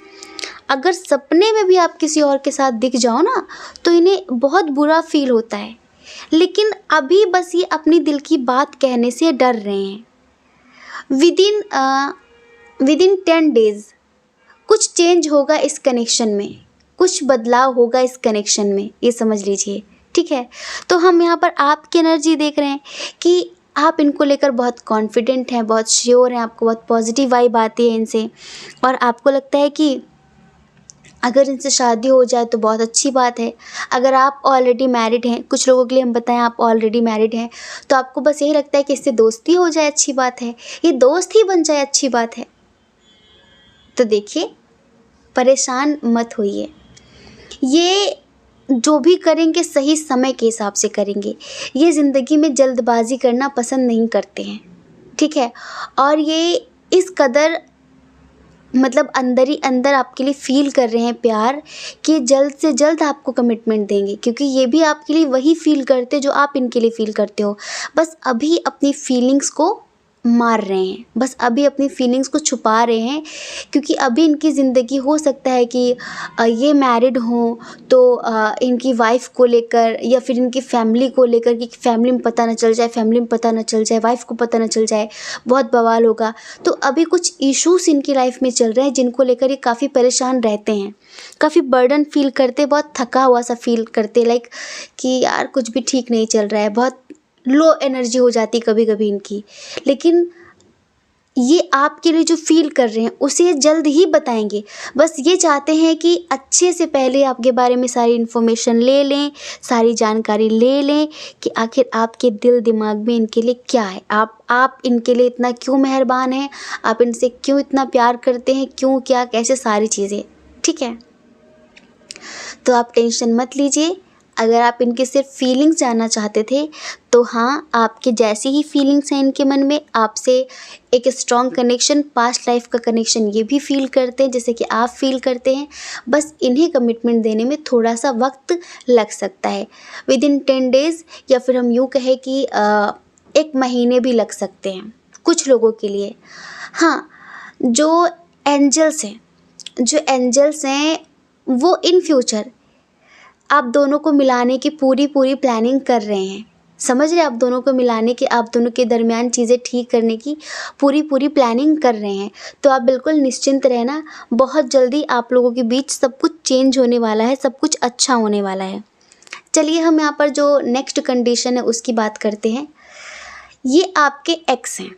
अगर सपने में भी आप किसी और के साथ दिख जाओ ना तो इन्हें बहुत बुरा फील होता है, लेकिन अभी बस ये अपनी दिल की बात कहने से डर रहे हैं। विदिन 10 डेज़ कुछ चेंज होगा इस कनेक्शन में, कुछ बदलाव होगा इस कनेक्शन में, ये समझ लीजिए, ठीक है। तो हम यहाँ पर आपकी एनर्जी देख रहे हैं कि आप इनको लेकर बहुत कॉन्फिडेंट हैं, बहुत श्योर हैं, आपको बहुत पॉजिटिव वाइब आती है इनसे और आपको लगता है कि अगर इनसे शादी हो जाए तो बहुत अच्छी बात है। अगर आप ऑलरेडी मैरिड हैं, कुछ लोगों के लिए हम बताएं आप ऑलरेडी मैरिड हैं, तो आपको बस यही लगता है कि इससे दोस्ती हो जाए अच्छी बात है, ये दोस्त ही बन जाए अच्छी बात है। तो देखिए, परेशान मत होइए, ये जो भी करेंगे सही समय के हिसाब से करेंगे। ये ज़िंदगी में जल्दबाजी करना पसंद नहीं करते हैं, ठीक है। और ये इस कदर मतलब अंदर ही अंदर आपके लिए फ़ील कर रहे हैं प्यार कि जल्द से जल्द आपको कमिटमेंट देंगे, क्योंकि ये भी आपके लिए वही फ़ील करते जो आप इनके लिए फ़ील करते हो। बस अभी अपनी फीलिंग्स को मार रहे हैं, बस अभी अपनी फीलिंग्स को छुपा रहे हैं, क्योंकि अभी इनकी ज़िंदगी हो सकता है कि ये मैरिड हों तो इनकी वाइफ को लेकर या फिर इनकी फैमिली को लेकर कि फैमिली में पता न चल जाए, फैमिली में पता न चल जाए, वाइफ को पता न चल जाए, बहुत बवाल होगा। तो अभी कुछ इश्यूज़ इनकी लाइफ में चल रहे हैं जिनको लेकर ये काफ़ी परेशान रहते हैं, काफ़ी बर्डन फील करते, बहुत थका हुआ सा फील करते, लाइक कि यार कुछ भी ठीक नहीं चल रहा है, बहुत लो एनर्जी हो जाती कभी कभी इनकी। लेकिन ये आपके लिए जो फील कर रहे हैं उसे जल्द ही बताएंगे। बस ये चाहते हैं कि अच्छे से पहले आपके बारे में सारी इन्फॉर्मेशन ले लें, सारी जानकारी ले लें कि आखिर आपके दिल दिमाग में इनके लिए क्या है, आप इनके लिए इतना क्यों मेहरबान हैं, आप इनसे क्यों इतना प्यार करते हैं, क्यों क्या कैसे सारी चीज़ें, ठीक है। तो आप टेंशन मत लीजिए। अगर आप इनके सिर्फ फीलिंग्स जानना चाहते थे तो हाँ, आपके जैसी ही फीलिंग्स हैं इनके मन में, आपसे एक स्ट्रॉन्ग कनेक्शन, पास्ट लाइफ का कनेक्शन ये भी फील करते हैं जैसे कि आप फील करते हैं। बस इन्हें कमिटमेंट देने में थोड़ा सा वक्त लग सकता है, विदिन 10 डेज़ या फिर हम यूँ कहें कि 1 महीने भी लग सकते हैं कुछ लोगों के लिए। हाँ, जो एंजल्स हैं वो इन फ्यूचर आप दोनों को मिलाने की पूरी प्लानिंग कर रहे हैं। समझ रहे हैं, आप दोनों को मिलाने की, आप दोनों के दरमियान चीज़ें ठीक करने की पूरी प्लानिंग कर रहे हैं। तो आप बिल्कुल निश्चिंत रहना, बहुत जल्दी आप लोगों के बीच सब कुछ चेंज होने वाला है, सब कुछ अच्छा होने वाला है। चलिए हम यहाँ पर जो नेक्स्ट कंडीशन है उसकी बात करते हैं। ये आपके एक्स हैं,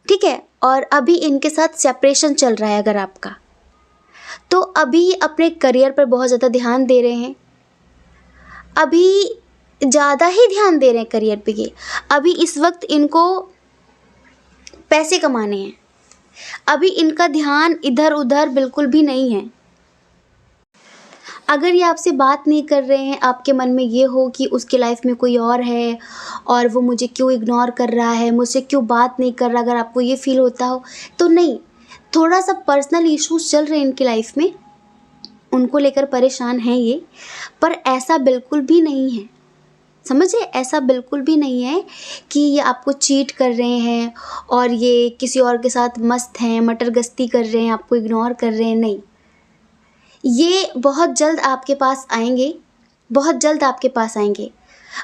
ठीक है, और अभी इनके साथ सेपरेशन चल रहा है अगर आपका, तो अभी अपने करियर पर बहुत ज़्यादा ध्यान दे रहे हैं। अभी ज़्यादा ही ध्यान दे रहे हैं करियर पे ये। अभी इस वक्त इनको पैसे कमाने हैं, अभी इनका ध्यान इधर उधर बिल्कुल भी नहीं है। अगर ये आपसे बात नहीं कर रहे हैं, आपके मन में ये हो कि उसकी लाइफ में कोई और है और वो मुझे क्यों इग्नोर कर रहा है, मुझसे क्यों बात नहीं कर रहा, अगर आपको ये फील होता हो तो नहीं, थोड़ा सा पर्सनल इश्यूज चल रहे हैं इनकी लाइफ में, उनको लेकर परेशान हैं ये। पर ऐसा बिल्कुल भी नहीं है, समझिए, ऐसा बिल्कुल भी नहीं है कि ये आपको चीट कर रहे हैं और ये किसी और के साथ मस्त हैं, मटर गश्ती कर रहे हैं, आपको इग्नोर कर रहे हैं, नहीं। ये बहुत जल्द आपके पास आएंगे, बहुत जल्द आपके पास आएंगे।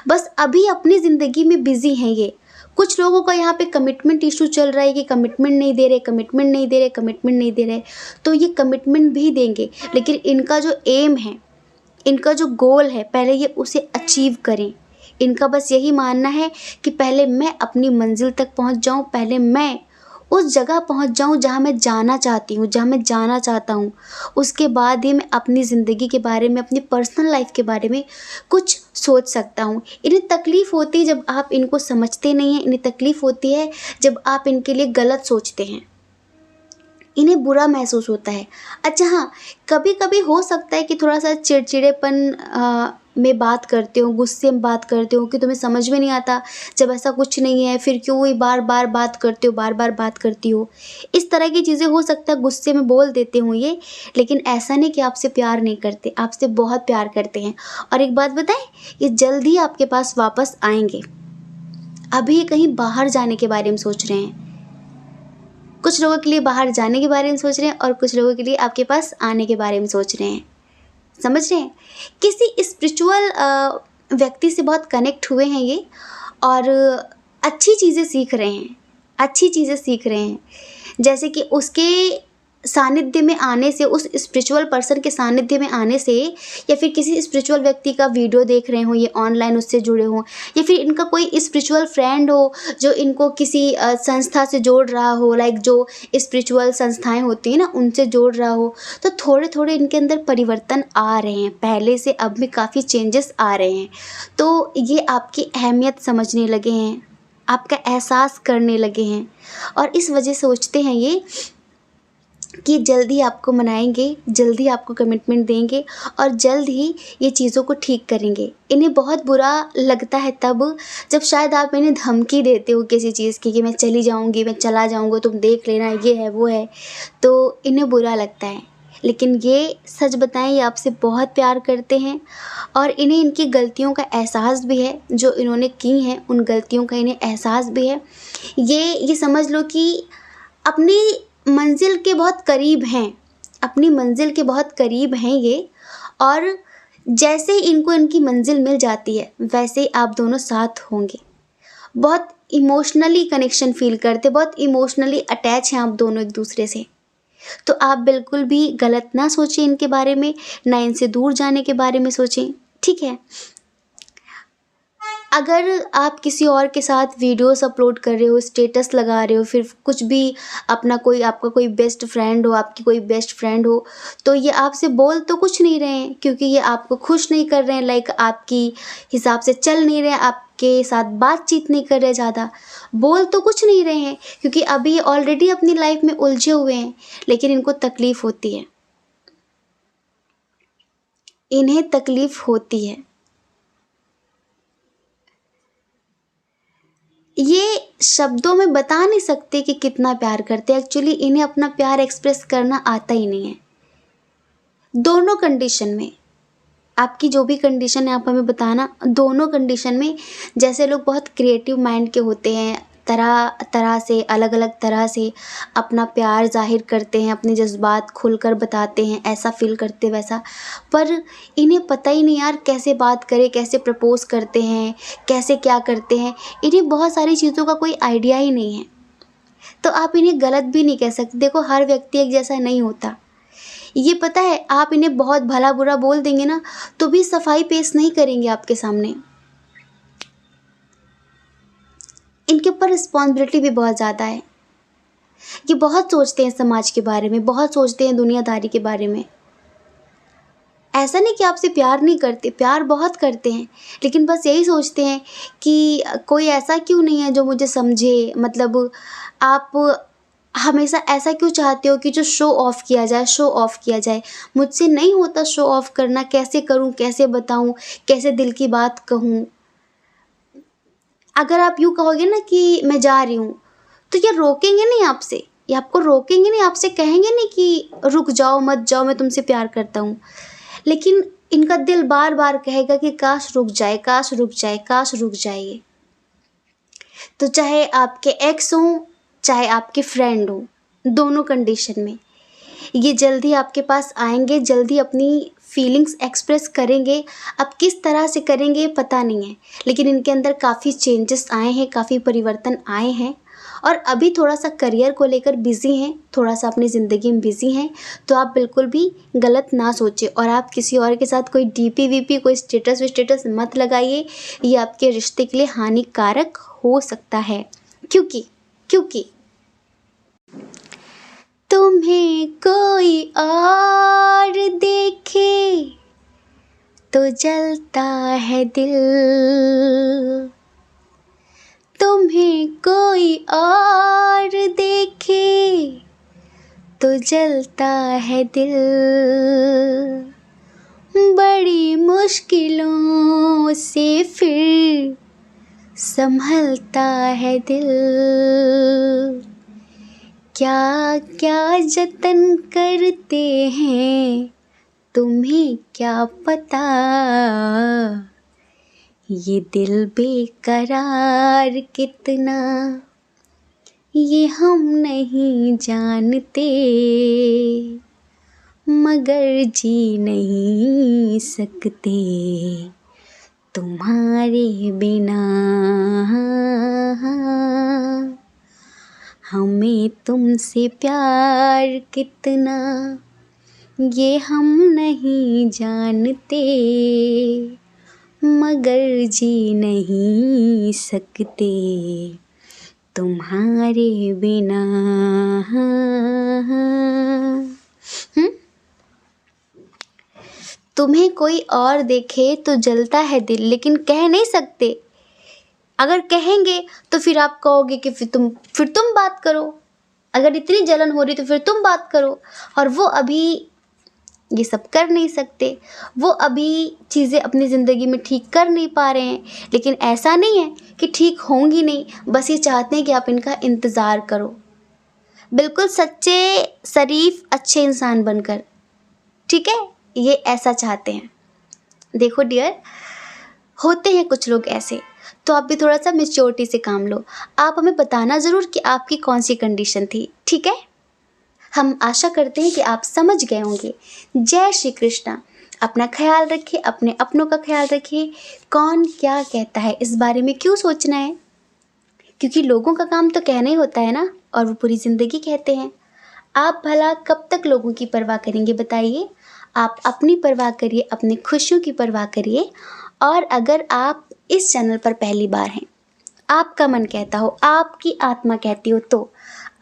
बस अभी अपनी ज़िंदगी में बिज़ी हैं ये। कुछ लोगों का यहाँ पे कमिटमेंट इशू चल रहा है कि कमिटमेंट नहीं दे रहे, कमिटमेंट नहीं दे रहे, कमिटमेंट नहीं दे रहे। तो ये कमिटमेंट भी देंगे, लेकिन इनका जो एम है, इनका जो गोल है, पहले ये उसे अचीव करें। इनका बस यही मानना है कि पहले मैं अपनी मंजिल तक पहुँच जाऊँ, पहले मैं उस जगह पहुँच जाऊँ जहाँ मैं जाना चाहती हूँ, जहाँ मैं जाना चाहता हूँ। उसके बाद ही मैं अपनी ज़िंदगी के बारे में, अपनी पर्सनल लाइफ के बारे में कुछ सोच सकता हूँ। इन्हें तकलीफ़ होती है जब आप इनको समझते नहीं हैं, इन्हें तकलीफ़ होती है जब आप इनके लिए गलत सोचते हैं, इन्हें बुरा महसूस होता है। अच्छा हाँ, कभी कभी हो सकता है कि थोड़ा सा चिड़चिड़ेपन में बात करते हो, गुस्से में बात करते हो कि तुम्हें समझ में नहीं आता, जब ऐसा कुछ नहीं है फिर क्यों वही बार बार बात करते हो, बार बार बात करती हो। इस तरह की चीज़ें हो सकता है गुस्से में बोल देते हो ये, लेकिन ऐसा नहीं कि आपसे प्यार नहीं करते, आपसे बहुत प्यार करते हैं। और एक बात बताएं, ये जल्द ही आपके पास वापस आएंगे। अभी ये कहीं बाहर जाने के बारे में सोच रहे हैं, कुछ लोगों के लिए बाहर जाने के बारे में सोच रहे हैं और कुछ लोगों के लिए आपके पास आने के बारे में सोच रहे हैं। समझ रहे हैं, किसी स्पिरिचुअल व्यक्ति से बहुत कनेक्ट हुए हैं ये और अच्छी चीज़ें सीख रहे हैं, अच्छी चीज़ें सीख रहे हैं। जैसे कि उसके सानिध्य में आने से, उस स्पिरिचुअल पर्सन के सानिध्य में आने से, या फिर किसी स्पिरिचुअल व्यक्ति का वीडियो देख रहे हो, ये ऑनलाइन उससे जुड़े हों, या फिर इनका कोई स्पिरिचुअल फ्रेंड हो जो इनको किसी संस्था से जोड़ रहा हो, लाइक जो स्पिरिचुअल संस्थाएं होती हैं ना, उनसे जोड़ रहा हो, तो थोड़े थोड़े इनके अंदर परिवर्तन आ रहे हैं, पहले से अब में काफ़ी चेंजेस आ रहे हैं। तो ये आपकी अहमियत समझने लगे हैं, आपका एहसास करने लगे हैं, और इस वजह से सोचते हैं ये कि जल्द ही आपको मनाएंगे, जल्द ही आपको कमिटमेंट देंगे और जल्द ही ये चीज़ों को ठीक करेंगे। इन्हें बहुत बुरा लगता है तब जब शायद आप इन्हें धमकी देते हो किसी चीज़ की कि मैं चली जाऊंगी, मैं चला जाऊंगा, तुम देख लेना, ये है वो है, तो इन्हें बुरा लगता है। लेकिन ये सच बताएं, ये आपसे बहुत प्यार करते हैं और इन्हें इनकी गलतियों का एहसास भी है, जो इन्होंने की हैं उन गलतियों का इन्हें एहसास भी है। ये समझ लो कि अपनी मंजिल के बहुत करीब हैं, अपनी मंजिल के बहुत करीब हैं ये। और जैसे ही इनको इनकी मंजिल मिल जाती है, वैसे ही आप दोनों साथ होंगे। बहुत इमोशनली कनेक्शन फील करते, बहुत इमोशनली अटैच हैं आप दोनों एक दूसरे से। तो आप बिल्कुल भी गलत ना सोचें इनके बारे में, ना इनसे दूर जाने के बारे में सोचें, ठीक है। अगर आप किसी और के साथ वीडियोस अपलोड कर रहे हो, स्टेटस लगा रहे हो, फिर कुछ भी अपना कोई, आपका कोई बेस्ट फ्रेंड हो, आपकी कोई बेस्ट फ्रेंड हो, तो ये आपसे बोल तो कुछ नहीं रहे हैं, क्योंकि ये आपको खुश नहीं कर रहे हैं, लाइक आपकी हिसाब से चल नहीं रहे हैं, आपके साथ बातचीत नहीं कर रहे, ज़्यादा बोल तो कुछ नहीं रहे हैं, क्योंकि अभी ऑलरेडी अपनी लाइफ में उलझे हुए हैं। लेकिन इनको तकलीफ़ होती है, इन्हें तकलीफ़ होती है। ये शब्दों में बता नहीं सकते कि कितना प्यार करते हैं। एक्चुअली इन्हें अपना प्यार एक्सप्रेस करना आता ही नहीं है। दोनों कंडीशन में, आपकी जो भी कंडीशन है आप हमें बताना, दोनों कंडीशन में। जैसे लोग बहुत क्रिएटिव माइंड के होते हैं, तरह तरह से, अलग अलग तरह से अपना प्यार जाहिर करते हैं, अपने जज्बात खुलकर बताते हैं, ऐसा फील करते वैसा। पर इन्हें पता ही नहीं यार कैसे बात करें, कैसे प्रपोज करते हैं, कैसे क्या करते हैं, इन्हें बहुत सारी चीज़ों का कोई आइडिया ही नहीं है। तो आप इन्हें गलत भी नहीं कह सकते। देखो, हर व्यक्ति एक जैसा नहीं होता, ये पता है। आप इन्हें बहुत भला बुरा बोल देंगे ना, तो भी सफाई पेश नहीं करेंगे आपके सामने। इनके ऊपर रिस्पॉन्सिबिलिटी भी बहुत ज़्यादा है। ये बहुत सोचते हैं समाज के बारे में, बहुत सोचते हैं दुनियादारी के बारे में। ऐसा नहीं कि आपसे प्यार नहीं करते, प्यार बहुत करते हैं, लेकिन बस यही सोचते हैं कि कोई ऐसा क्यों नहीं है जो मुझे समझे। मतलब आप हमेशा ऐसा क्यों चाहते हो कि जो शो ऑफ़ किया जाए, शो ऑफ़ किया जाए। मुझसे नहीं होता शो ऑफ़ करना, कैसे करूँ, कैसे बताऊँ, कैसे दिल की बात कहूँ। अगर आप यूँ कहोगे ना कि मैं जा रही हूँ, तो ये रोकेंगे नहीं आपसे, ये आपको रोकेंगे नहीं, आपसे कहेंगे नहीं कि रुक जाओ, मत जाओ, मैं तुमसे प्यार करता हूँ। लेकिन इनका दिल बार-बार कहेगा कि काश रुक जाए, काश रुक जाए, काश रुक जाए ये। तो चाहे आपके एक्स हों, चाहे आपके फ्रेंड हों, दोनों कंडीशन में ये जल्दी आपके पास आएँगे, जल्दी अपनी फीलिंग्स एक्सप्रेस करेंगे। अब किस तरह से करेंगे ये पता नहीं है, लेकिन इनके अंदर काफ़ी चेंजेस आए हैं, काफ़ी परिवर्तन आए हैं और अभी थोड़ा-सा करियर को लेकर बिज़ी हैं, थोड़ा-सा अपनी ज़िंदगी में बिज़ी हैं। तो आप बिल्कुल भी गलत ना सोचें और आप किसी और के साथ कोई डीपी-वीपी, कोई स्टेटस-विस्टेटस मत लगाइए, ये आपके रिश्ते के लिए हानिकारक हो सकता है। क्योंकि क्योंकि तुम्हें कोई और देखे तो जलता है दिल, तुम्हें कोई और देखे तो जलता है दिल, बड़ी मुश्किलों से फिर संभलता है दिल। क्या क्या जतन करते हैं तुम्हें क्या पता, ये दिल बेकरार कितना ये हम नहीं जानते, मगर जी नहीं सकते तुम्हारे बिना, हमें तुमसे प्यार कितना ये हम नहीं जानते, मगर जी नहीं सकते तुम्हारे बिना। तुम्हें कोई और देखे तो जलता है दिल, लेकिन कह नहीं सकते। अगर कहेंगे तो फिर आप कहोगे कि फिर तुम बात करो। अगर इतनी जलन हो रही तो फिर तुम बात करो। और वो अभी ये सब कर नहीं सकते, वो अभी चीज़ें अपनी ज़िंदगी में ठीक कर नहीं पा रहे हैं। लेकिन ऐसा नहीं है कि ठीक होंगी नहीं, बस ये चाहते हैं कि आप इनका इंतज़ार करो, बिल्कुल सच्चे, शरीफ, अच्छे इंसान बनकर। ठीक है, ये ऐसा चाहते हैं। देखो डियर, होते हैं कुछ लोग ऐसे, तो आप भी थोड़ा सा मैच्योरिटी से काम लो। आप हमें बताना ज़रूर कि आपकी कौन सी कंडीशन थी। ठीक है, हम आशा करते हैं कि आप समझ गए होंगे। जय श्री कृष्णा। अपना ख्याल रखिए, अपने अपनों का ख्याल रखिए। कौन क्या कहता है इस बारे में क्यों सोचना है, क्योंकि लोगों का काम तो कहना ही होता है ना, और वो पूरी ज़िंदगी कहते हैं। आप भला कब तक लोगों की परवाह करेंगे बताइए। आप अपनी परवाह करिए, अपनी खुशियों की परवाह करिए। और अगर आप इस चैनल पर पहली बार हैं, आपका मन कहता हो, आपकी आत्मा कहती हो, तो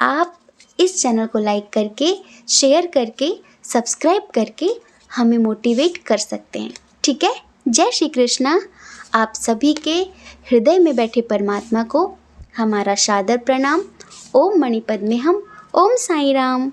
आप इस चैनल को लाइक करके, शेयर करके, सब्सक्राइब करके हमें मोटिवेट कर सकते हैं। ठीक है, जय श्री कृष्णा। आप सभी के हृदय में बैठे परमात्मा को हमारा सादर प्रणाम। ओम मणिपद्मे हम, ओम साईं राम।